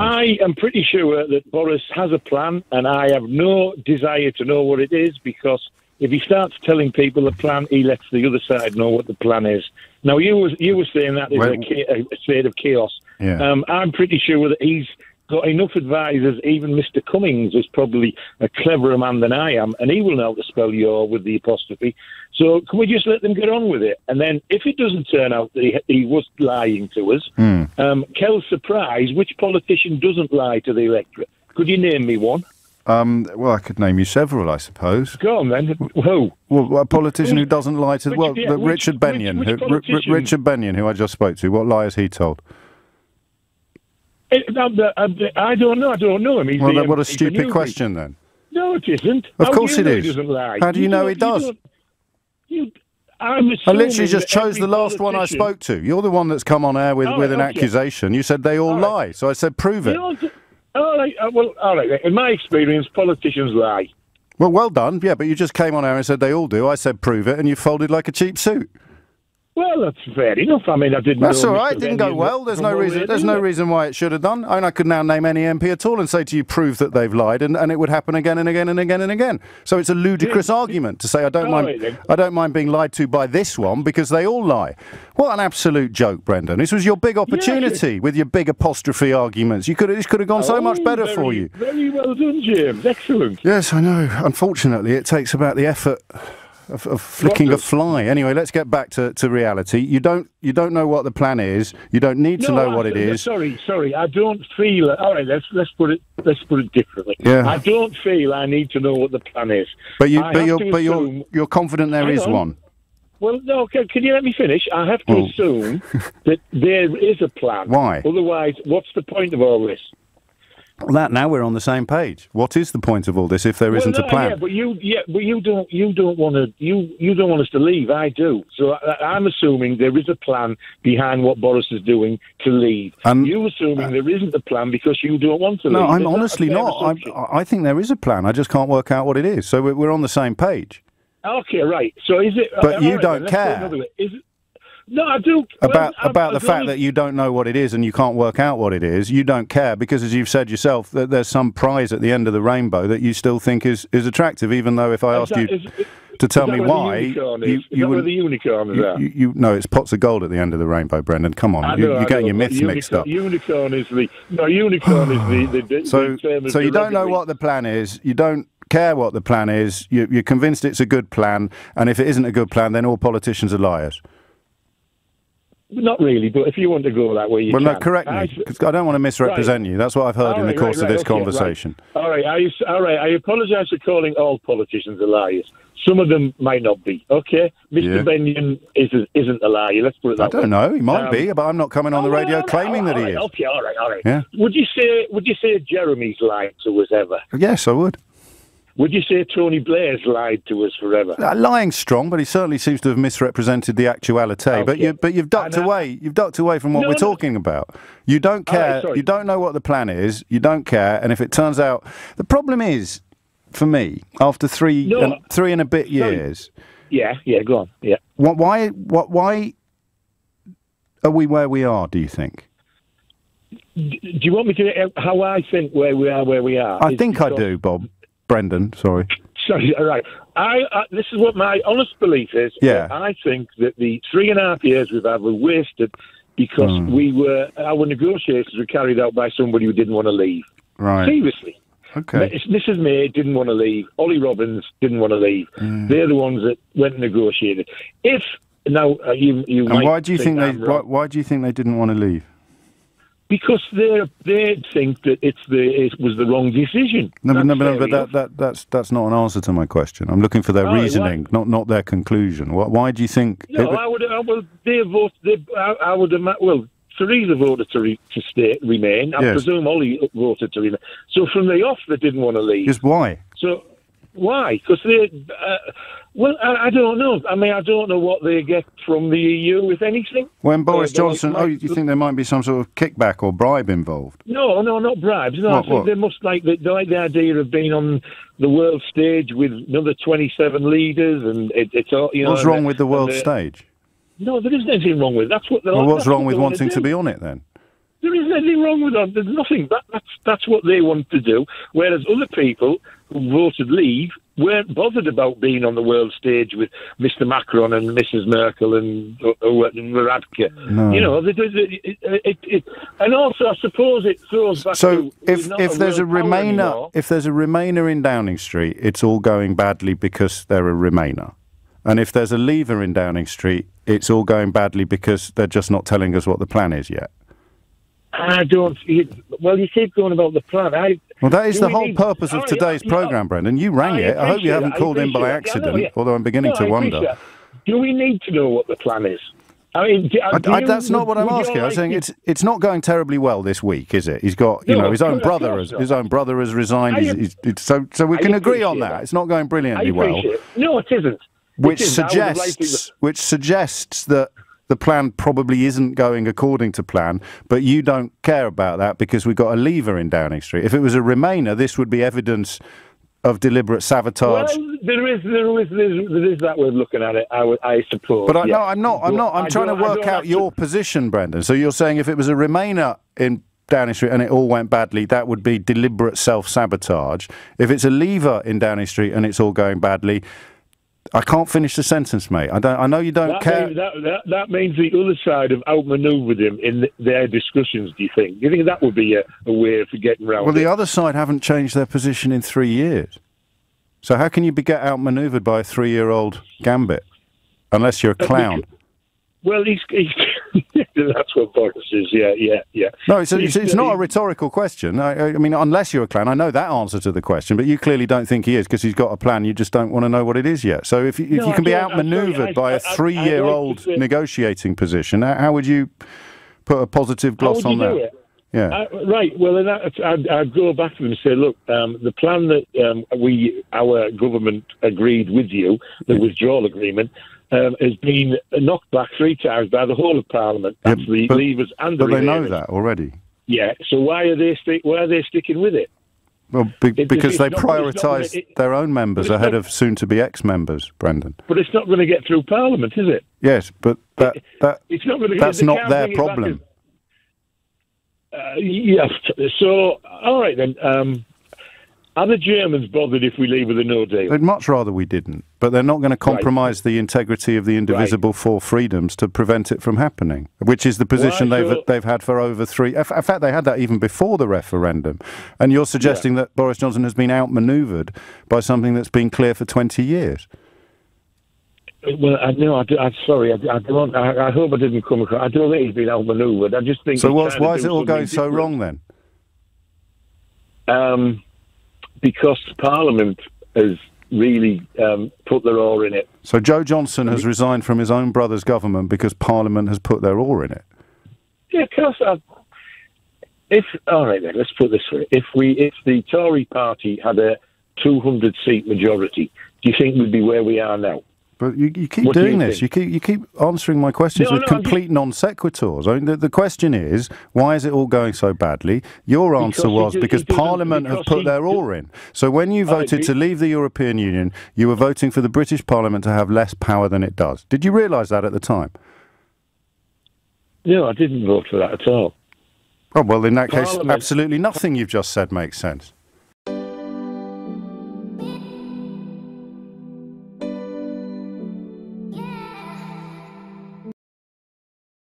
I am pretty sure that Boris has a plan, and I have no desire to know what it is, because if he starts telling people the plan, he lets the other side know what the plan is. Now, you were saying that is a state of chaos. Yeah. I'm pretty sure that he's got enough advisors. Even Mr. Cummings is probably a cleverer man than I am, and he will know how to spell your with the apostrophe. So can we just let them get on with it? And then if it doesn't turn out that he was lying to us, Kel's surprise, which politician doesn't lie to the electorate? Could you name me one? Well, I could name you several, I suppose. Go on, then. Who? Well, a politician who doesn't lie to... Richard Benyon. Richard Benyon, who I just spoke to. What lie has he told? I don't know. I don't know him. Well, what a stupid question, then. No, it isn't. Of course it is. He doesn't lie? How do you know he does? I literally just chose the last one I spoke to. You're the one that's come on air with an accusation. You said they all lie, so I said prove it. All right. In my experience, politicians lie. Well done. Yeah, but you just came on air and said they all do. I said prove it, and you folded like a cheap suit. Well, that's fair enough. I mean, I didn't. That's all right. It didn't go well. There's no reason. There's no reason why it should have done. I mean, I could now name any MP at all and say to you, prove that they've lied, and it would happen again and again and again and again. So it's a ludicrous argument to say I don't mind being lied to by this one because they all lie. What an absolute joke, Brendan. This was your big opportunity with your big apostrophe arguments. This could have gone so much better for you. Very well done, James. Excellent. Yes, I know. Unfortunately, it takes about the effort of flicking a fly. Anyway, let's get back to reality. You don't know what the plan is. You don't need to know what it is. Sorry. I don't feel. All right, let's put it differently. Yeah. I don't feel I need to know what the plan is. But you're confident there is one. Well, no. Can you let me finish? I have to assume that there is a plan. Why? Otherwise, what's the point of all this? Well, now we're on the same page. What is the point of all this if there isn't a plan? Yeah, but you don't want us to leave. I do. So I'm assuming there is a plan behind what Boris is doing to leave. You assuming there isn't a plan because you don't want to leave. No, I'm honestly not. I think there is a plan. I just can't work out what it is. So we're on the same page. Okay, right. So is it? But you don't care. No, I do. About the fact that you don't know what it is and you can't work out what it is. You don't care because, as you've said yourself, that there's some prize at the end of the rainbow that you still think is attractive, even though if I asked you to tell me why, you wouldn't. The unicorn is no, it's pots of gold at the end of the rainbow, Brendan. Come on, you're getting your myths mixed up. Unicorn is the So you don't know what the plan is. You don't care what the plan is. You're convinced it's a good plan, and if it isn't a good plan, then all politicians are liars. Not really, but if you want to go that way, you can. Well, no, correct me, because I don't want to misrepresent you. That's what I've heard in the course of this conversation. All right, I apologise for calling all politicians liars. Some of them might not be. Okay, Mr. Benyon isn't a liar. Let's put it that way. I don't know. He might be, but I'm not coming on the radio claiming that he is. Okay, all right. Yeah. Would you say Jeremy's lied to us ever? Yes, I would. Would you say Tony Blair's lied to us forever? Lying's strong, but he certainly seems to have misrepresented the actuality. Okay. But you've ducked away. You've ducked away from what we're talking about. You don't care. You don't know what the plan is. You don't care. And if it turns out, the problem is, for me, after three and a bit years. Yeah. Go on. Yeah. Why are we where we are? Do you think? Do you want me to how I think where we are? I think I do, Bob. Brendan, sorry. Sorry, all right. This is what my honest belief is. Yeah. I think that the 3.5 years we've had were wasted because our negotiations were carried out by somebody who didn't want to leave. Right. Seriously. Okay. Mrs. May didn't want to leave. Ollie Robbins didn't want to leave. They're the ones that went and negotiated. Why do you think they didn't want to leave? Because they think that it was the wrong decision. But that's not an answer to my question. I'm looking for their reasoning, not their conclusion. Why do you think? No, Theresa voted to remain. I presume Ollie voted to remain. So from the off, they didn't want to leave. Just why? So why? Because they. I don't know. I mean, I don't know what they get from the EU, if anything. When Boris Johnson, you think there might be some sort of kickback or bribe involved? No, not bribes. No, I think they must like the idea of being on the world stage with another 27 leaders, and it's all. What's wrong with the world stage? No, there isn't anything wrong with it. That's what. What's wrong with wanting to be on it then? There isn't anything wrong with that. There's nothing. That's what they want to do. Whereas other people who voted Leave weren't bothered about being on the world stage with Mr. Macron and Mrs. Merkel and Radke. No. You know, and also I suppose it throws back. So if there's a Remainer in Downing Street, it's all going badly because they're a Remainer. And if there's a Leaver in Downing Street, it's all going badly because they're just not telling us what the plan is yet. I don't. Well, you keep going about the plan. Well, that is the whole purpose of today's programme, Brendan. You rang it. I hope you haven't called in by accident, although I'm beginning to wonder. Do we need to know what the plan is? I mean, that's not what I'm asking. I'm saying it's not going terribly well this week, is it? He's got, his own brother has resigned. So we can agree on that. It's not going brilliantly well. No, it isn't. Which suggests that the plan probably isn't going according to plan, but you don't care about that because we've got a Leaver in Downing Street. If it was a Remainer, this would be evidence of deliberate sabotage. Well, there is that way of looking at it, I suppose. But I'm trying to work out your position, Brendan. So you're saying if it was a Remainer in Downing Street and it all went badly, that would be deliberate self-sabotage. If it's a Leaver in Downing Street and it's all going badly, I can't finish the sentence, mate. I know you don't care. That means the other side have outmanoeuvred him in their discussions, do you think? Do you think that would be a way of getting around it? Well, the other side haven't changed their position in 3 years. So how can you get outmanoeuvred by a 3-year-old Gambit? Unless you're a clown. Well, he's that's what Boris is. Yeah. No, it's not a rhetorical question. I mean, unless you're a clown, I know that answer to the question, but you clearly don't think he is because he's got a plan. You just don't want to know what it is yet. So if you can be outmanoeuvred by a 3-year-old negotiating position, how would you put a positive gloss on that? Yeah. Right. Well, I'd go back to them and say, look, the plan that our government agreed with you, the withdrawal agreement, has been knocked back 3 times by the whole of Parliament. That's the Leavers and the Remainers. But they know that already. Yeah. So why are they sticking with it? Well, because they prioritise their own members ahead of soon-to-be ex-members, Brendan. But it's not going to get through Parliament, is it? Yes, but that's not their problem. Yes. So, all right then. Are the Germans bothered if we leave with a no deal? They'd much rather we didn't, but they're not going to compromise the integrity of the indivisible four freedoms to prevent it from happening, which is the position they've had for over 3... In fact, they had that even before the referendum. And you're suggesting that Boris Johnson has been outmanoeuvred by something that's been clear for 20 years. Well, I'm sorry. I hope I didn't come across... I don't think he's been outmanoeuvred. I just think... So why is it all going so wrong then? Because Parliament has really put their oar in it. So Joe Johnson has resigned from his own brother's government because Parliament has put their oar in it? Yeah, of course. All right then, let's put it this way. If the Tory party had a 200-seat majority, do you think we'd be where we are now? But you keep doing this. You keep answering my questions with complete non sequiturs. I mean, the question is, why is it all going so badly? Your answer was because Parliament have put their oar in. So when you voted to leave the European Union, you were voting for the British Parliament to have less power than it does. Did you realise that at the time? No, I didn't vote for that at all. Oh, well, in that case, absolutely nothing you've just said makes sense.